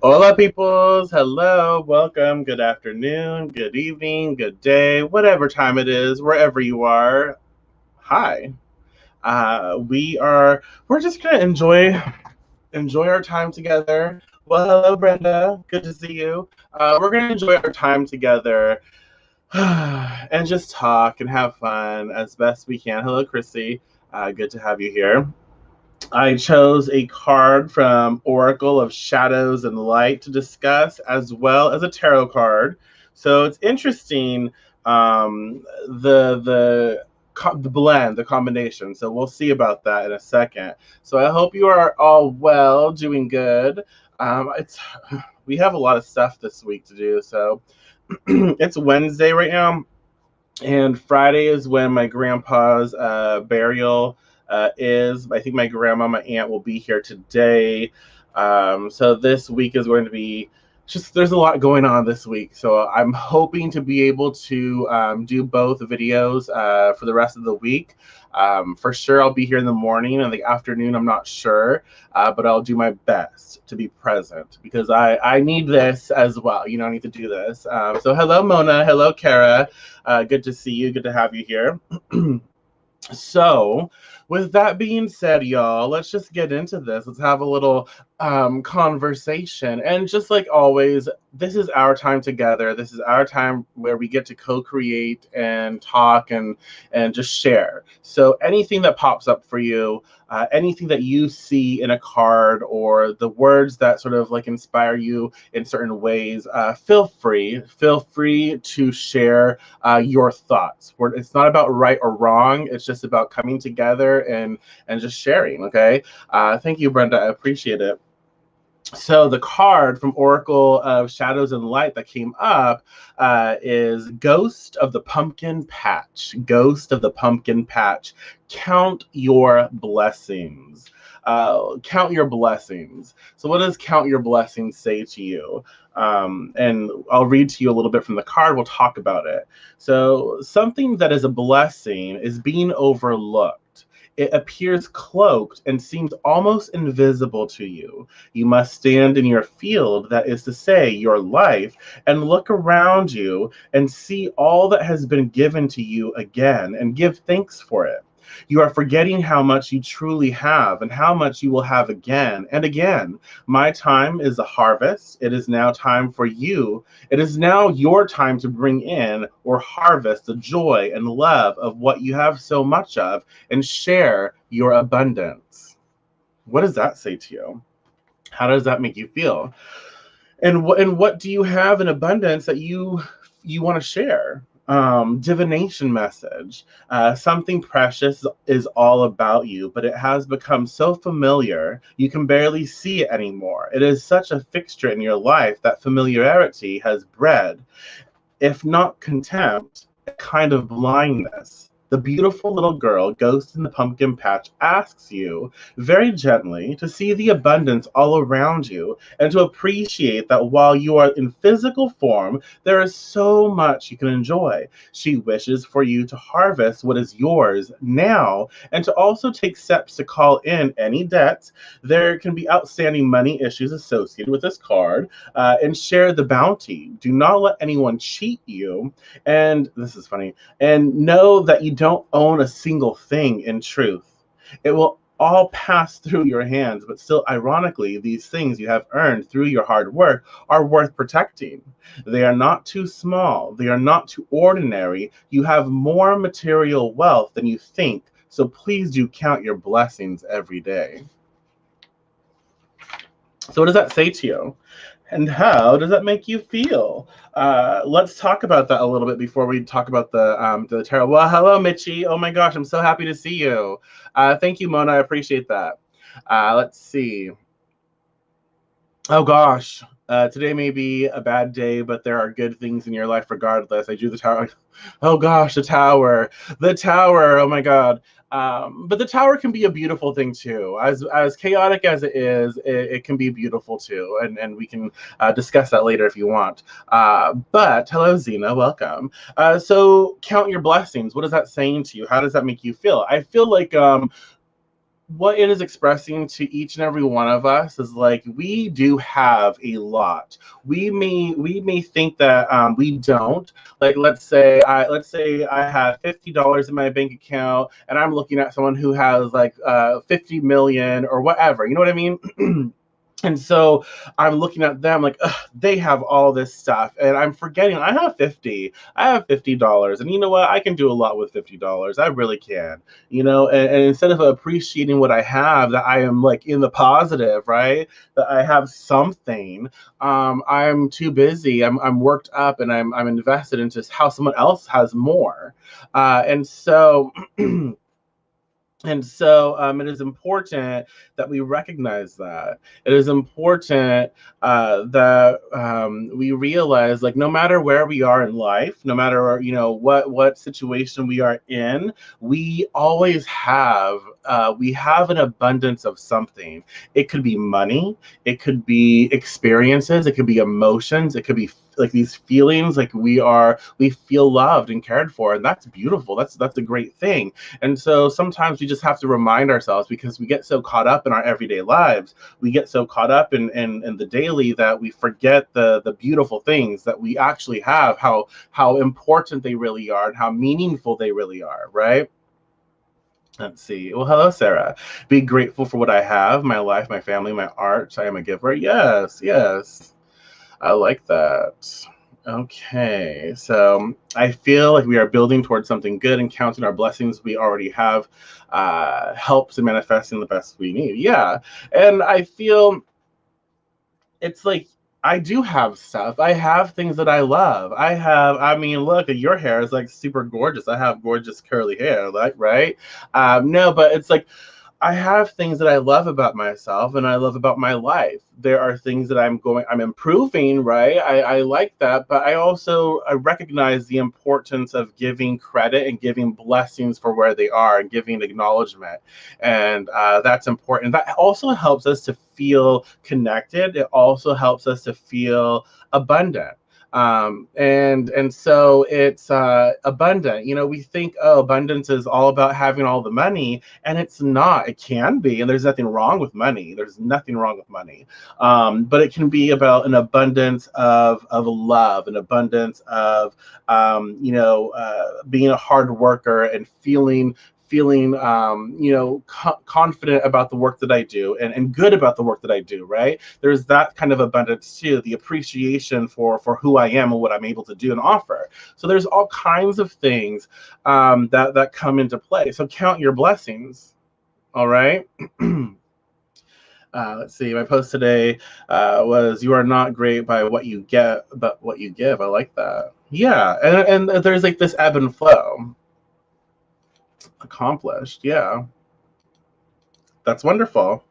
Hola, peoples. Hello, welcome. Good afternoon, good evening, good day, whatever time it is, wherever you are. Hi. We're just gonna enjoy our time together. Well, hello, Brenda. Good to see you. We're gonna enjoy our time together and just talk and have fun as best we can. Hello, Chrissy. Good to have you here. I chose a card from Oracle of Shadows and Light to discuss, as well as a tarot card. So it's interesting, the blend, the combination. So we'll see about that in a second. So I hope you are all well, doing good. It's We have a lot of stuff this week to do. So it's Wednesday right now, and Friday is when my grandpa's burial is. I think my grandma, my aunt, will be here today. So this week is going to be just, there's a lot going on this week. So I'm hoping to be able to do both videos for the rest of the week. For sure, I'll be here in the morning and the afternoon. I'm not sure, but I'll do my best to be present because I need this as well. I need to do this. So hello, Mona. Hello, Kara. Good to see you. Good to have you here. So, with that being said, y'all, let's just get into this. Let's have a little conversation. And just like always, this is our time together. This is our time where we get to co-create and talk and just share. So anything that pops up for you, anything that you see in a card or the words that sort of like inspire you in certain ways, feel free to share your thoughts. It's not about right or wrong. It's just about coming together and just sharing. Okay. Thank you, Brenda. I appreciate it. So the card from Oracle of Shadows and Light that came up is Ghost of the Pumpkin Patch. Ghost of the Pumpkin Patch. Count your blessings. Count your blessings. So what does count your blessings say to you? And I'll read to you a little bit from the card. We'll talk about it. So something that is a blessing is being overlooked. It appears cloaked and seems almost invisible to you. You must stand in your field, that is to say, your life, and look around you and see all that has been given to you again and give thanks for it. You are forgetting how much you truly have and how much you will have again and again. My time is a harvest. It is now time for you. It is now your time to bring in or harvest the joy and love of what you have so much of and share your abundance. What does that say to you? How does that make you feel? And what do you have in abundance that you want to share? Divination message. Something precious is all about you, but it has become so familiar you can barely see it anymore. It is such a fixture in your life that familiarity has bred, if not contempt, a kind of blindness. The beautiful little girl, Ghost in the Pumpkin Patch, asks you very gently to see the abundance all around you and to appreciate that while you are in physical form, there is so much you can enjoy. She wishes for you to harvest what is yours now and to also take steps to call in any debts. There can be outstanding money issues associated with this card, and share the bounty. Do not let anyone cheat you. And this is funny. And know that you don't own a single thing in truth. It will all pass through your hands, but still, ironically, these things you have earned through your hard work are worth protecting. They are not too small. They are not too ordinary. You have more material wealth than you think. So please do count your blessings every day. So what does that say to you? And how does that make you feel? Let's talk about that a little bit before we talk about the tarot. Well, hello, Mitchie. Oh my gosh, I'm so happy to see you. Thank you, Mona. I appreciate that. Let's see. Oh gosh, today may be a bad day, but there are good things in your life regardless. I drew the tower. Oh gosh, the tower. The tower. Oh my god. But the tower can be a beautiful thing too. As chaotic as it is, it can be beautiful too, and we can discuss that later if you want. But hello, Zena, welcome. So count your blessings. What is that saying to you? How does that make you feel? I feel like what it is expressing to each and every one of us is like we do have a lot. We may think that we don't. Like let's say I have $50 in my bank account, and I'm looking at someone who has like 50 million or whatever. You know what I mean? And so I'm looking at them like, ugh, they have all this stuff, and I'm forgetting I have 50. I have $50, and you know what? I can do a lot with $50. I really can, And instead of appreciating what I have, that I am like in the positive, right? That I have something. I'm too busy. I'm worked up, and I'm invested into how someone else has more, and so. It is important that we recognize that. It is important that we realize, like, no matter where we are in life, no matter what situation we are in, we always have an abundance of something. It could be money, it could be experiences, it could be emotions, it could be like these feelings, like we feel loved and cared for, and that's beautiful. That's a great thing. And so sometimes we just have to remind ourselves, because we get so caught up in our everyday lives, we get so caught up in the daily, that we forget the beautiful things that we actually have, how important they really are and how meaningful they really are, right? Let's see. Well, hello, Sarah. Be grateful for what I have, my life, my family, my art. I am a giver. Yes, yes. I like that. Okay, so I feel like we are building towards something good, and counting our blessings we already have helps in manifesting the best we need. Yeah, and I feel it's like I do have stuff. I have things that I love. I mean, look at your hair is like super gorgeous. I have gorgeous curly hair, like, right? No, but it's like I have things that I love about myself and I love about my life. There are things that I'm improving, right? I like that, but I recognize the importance of giving credit and giving blessings for where they are and giving acknowledgement. And that's important. That also helps us to feel connected. It also helps us to feel abundant. And so it's abundant. We think, oh, abundance is all about having all the money, and it's not. It can be, and there's nothing wrong with money. There's nothing wrong with money, but it can be about an abundance of love, an abundance of being a hard worker and feeling confident about the work that I do, and good about the work that I do, right? There's that kind of abundance too, the appreciation for who I am and what I'm able to do and offer. So there's all kinds of things that come into play. So count your blessings, all right? Let's see. My post today was, "You are not great by what you get, but what you give." I like that. Yeah, and there's like this ebb and flow. Accomplished. Yeah, that's wonderful.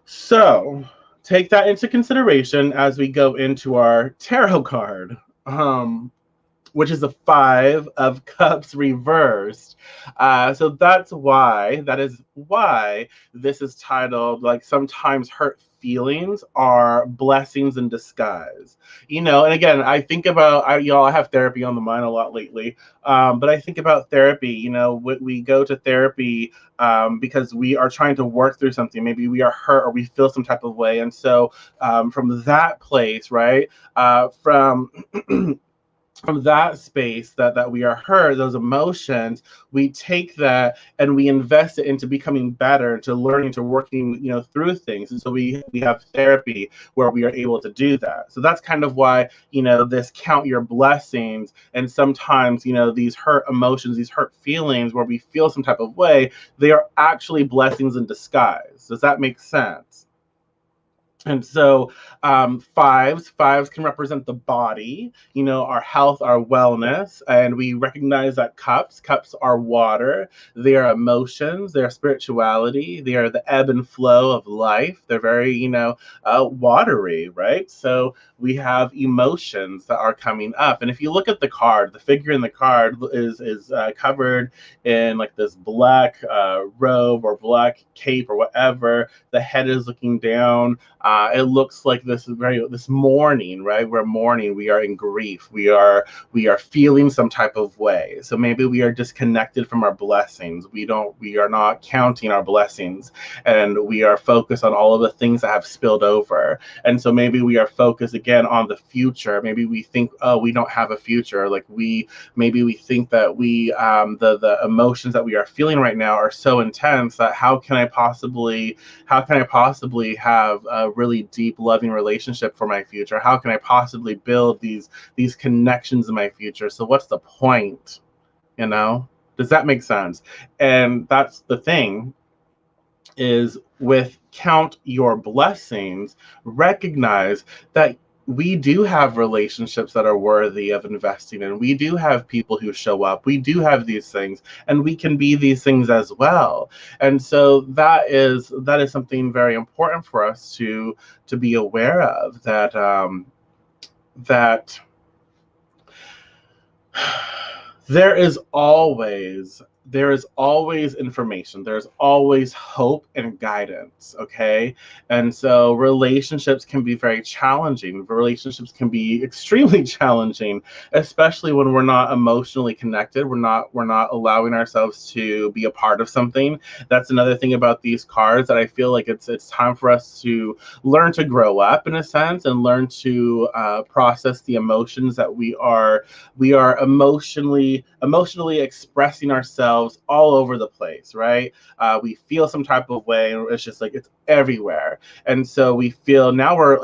So take that into consideration as we go into our tarot card, which is a 5 of Cups reversed. So that is why this is titled, like, sometimes hurt feelings are blessings in disguise. And again, I think about, I have therapy on the mind a lot lately, but I think about therapy. We go to therapy because we are trying to work through something. Maybe we are hurt or we feel some type of way. And so from that place, right, from from that space that we are hurt, those emotions, we take that and we invest it into becoming better, to learning, to working, through things. And so we have therapy where we are able to do that. So that's kind of why, this count your blessings. And sometimes, these hurt emotions, these hurt feelings where we feel some type of way, they are actually blessings in disguise. Does that make sense? And so fives can represent the body, our health, our wellness. And we recognize that cups are water. They are emotions. They are spirituality. They are the ebb and flow of life. They're very, watery, right? So we have emotions that are coming up. And if you look at the card, the figure in the card is covered in like this black robe or black cape or whatever. The head is looking down. It looks like this mourning, right? We're mourning. We are in grief. We are feeling some type of way. So maybe we are disconnected from our blessings. We are not counting our blessings, and we are focused on all of the things that have spilled over. And so maybe we are focused again on the future. Maybe we think, oh, we don't have a future. Like maybe we think that the emotions that we are feeling right now are so intense that how can I possibly have a really deep, loving relationship for my future? How can I possibly build these connections in my future? So what's the point? You know? Does that make sense? And that's the thing, is with count your blessings, recognize that we do have relationships that are worthy of investing in. We do have people who show up. We do have these things, and we can be these things as well. And so that is something very important for us to be aware of, that there is always information, there's always hope and guidance. Okay. And so relationships can be very challenging, relationships can be extremely challenging, especially when we're not emotionally connected, we're not allowing ourselves to be a part of something. That's another thing about these cards, that I feel like it's time for us to learn to grow up, in a sense, and learn to process the emotions that we are emotionally expressing ourselves all over the place, right? We feel some type of way, and it's just like it's everywhere. And so we feel now we're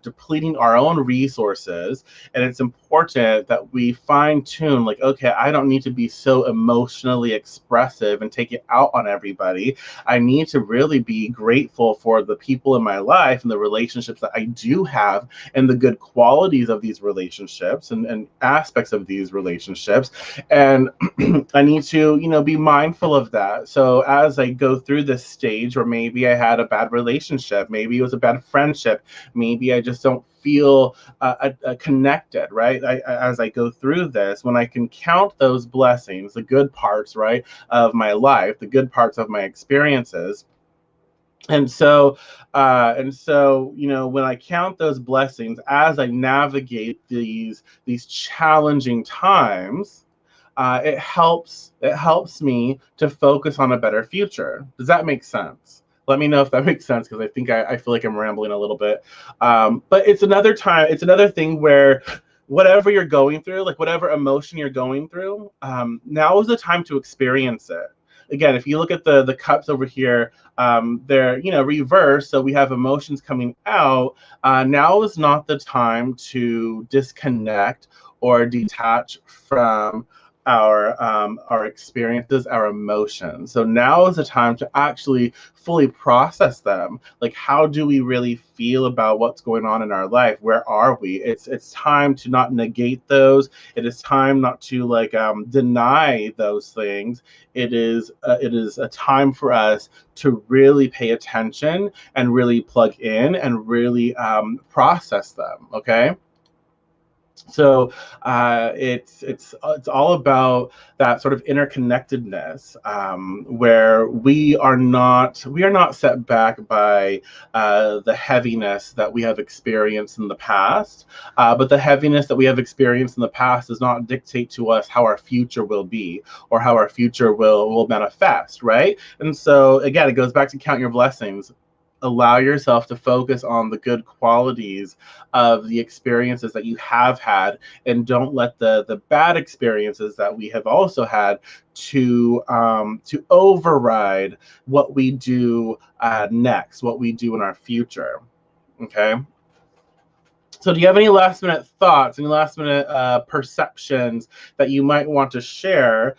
depleting our own resources, and it's important that we fine tune. Like, okay, I don't need to be so emotionally expressive and take it out on everybody. I need to really be grateful for the people in my life and the relationships that I do have, and the good qualities of these relationships, and aspects of these relationships. And I need to, be mindful of that. So as I go through this stage where maybe I had a bad relationship, maybe it was a bad friendship, maybe I just don't feel connected, right? As I go through this, when I can count those blessings, the good parts, right, of my life, the good parts of my experiences. And so, when I count those blessings as I navigate these challenging times, it helps me to focus on a better future. Does that make sense? Let me know if that makes sense, because I think I feel like I'm rambling a little bit. But it's another thing where whatever you're going through, like whatever emotion you're going through, now is the time to experience it. Again, if you look at the cups over here, they're reversed, so we have emotions coming out. Now is not the time to disconnect or detach from our experiences, our emotions. So now is the time to actually fully process them. Like, how do we really feel about what's going on in our life? Where are we? It's time to not negate those. It is time not to deny those things. It is a time for us to really pay attention and really plug in and really process them. Okay. So it's all about that sort of interconnectedness, where we are not set back by the heaviness that we have experienced in the past, but the heaviness that we have experienced in the past does not dictate to us how our future will be, or how our future will manifest, right? And so again, it goes back to count your blessings. Allow yourself to focus on the good qualities of the experiences that you have had, and don't let the bad experiences that we have also had to override what we do next, what we do in our future. Okay. So do you have any last minute thoughts, any last minute perceptions that you might want to share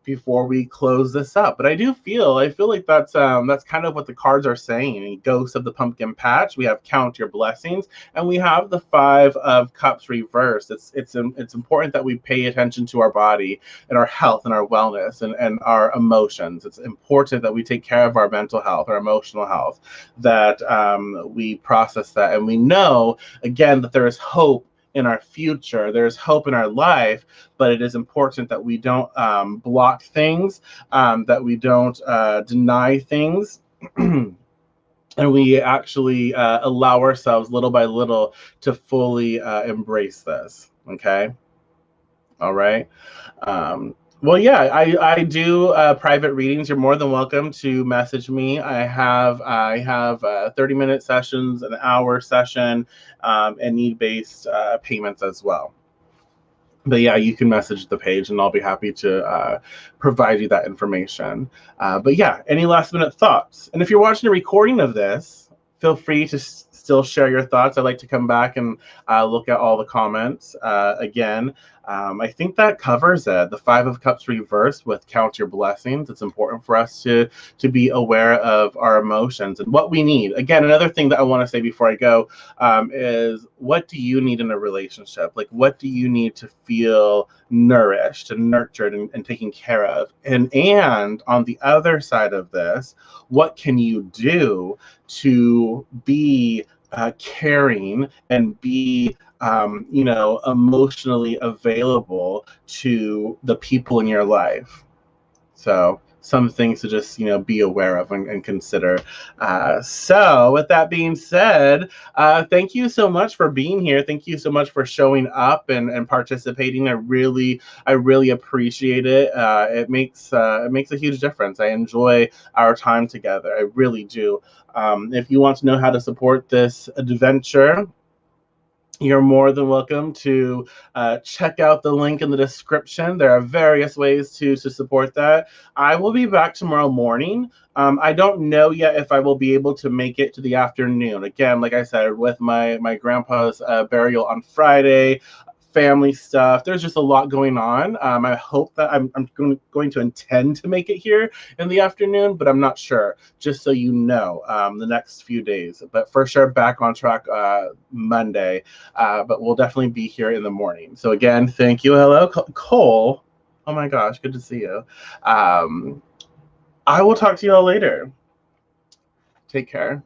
before we close this up? But I feel like that's kind of what the cards are saying. Ghost of the Pumpkin Patch, we have count your blessings, and we have the Five of Cups reversed. It's important that we pay attention to our body and our health and our wellness and our emotions. It's important that we take care of our mental health, our emotional health, that we process that, and we know again that there is hope in our future. There's hope in our life, but it is important that we don't block things, that we don't deny things. and we actually allow ourselves little by little to fully embrace this. Okay. All right. Well, yeah, I do private readings. You're more than welcome to message me. I have 30-minute sessions, an hour session, and need-based payments as well. But yeah, you can message the page, and I'll be happy to provide you that information. But yeah, any last minute thoughts? And if you're watching a recording of this, feel free to still share your thoughts. I'd like to come back and look at all the comments again. I think that covers it. The Five of Cups reversed with Count Your Blessings. It's important for us to be aware of our emotions and what we need. Again, another thing that I want to say before I go is, what do you need in a relationship? Like, what do you need to feel nourished and nurtured and taken care of? And on the other side of this, what can you do to be caring and be emotionally available to the people in your life? So some things to just, be aware of and consider. So with that being said, thank you so much for being here. Thank you so much for showing up and participating. I really appreciate it. It makes a huge difference. I enjoy our time together. I really do. If you want to know how to support this adventure, you're more than welcome to check out the link in the description. There are various ways to support that. I will be back tomorrow morning. I don't know yet if I will be able to make it to the afternoon. Again, like I said, with my grandpa's burial on Friday, family stuff. There's just a lot going on. I hope that I'm going to intend to make it here in the afternoon, but I'm not sure. Just so you know, the next few days. But for sure, back on track Monday. But we'll definitely be here in the morning. So again, thank you. Hello, Cole. Oh my gosh, good to see you. I will talk to you all later. Take care.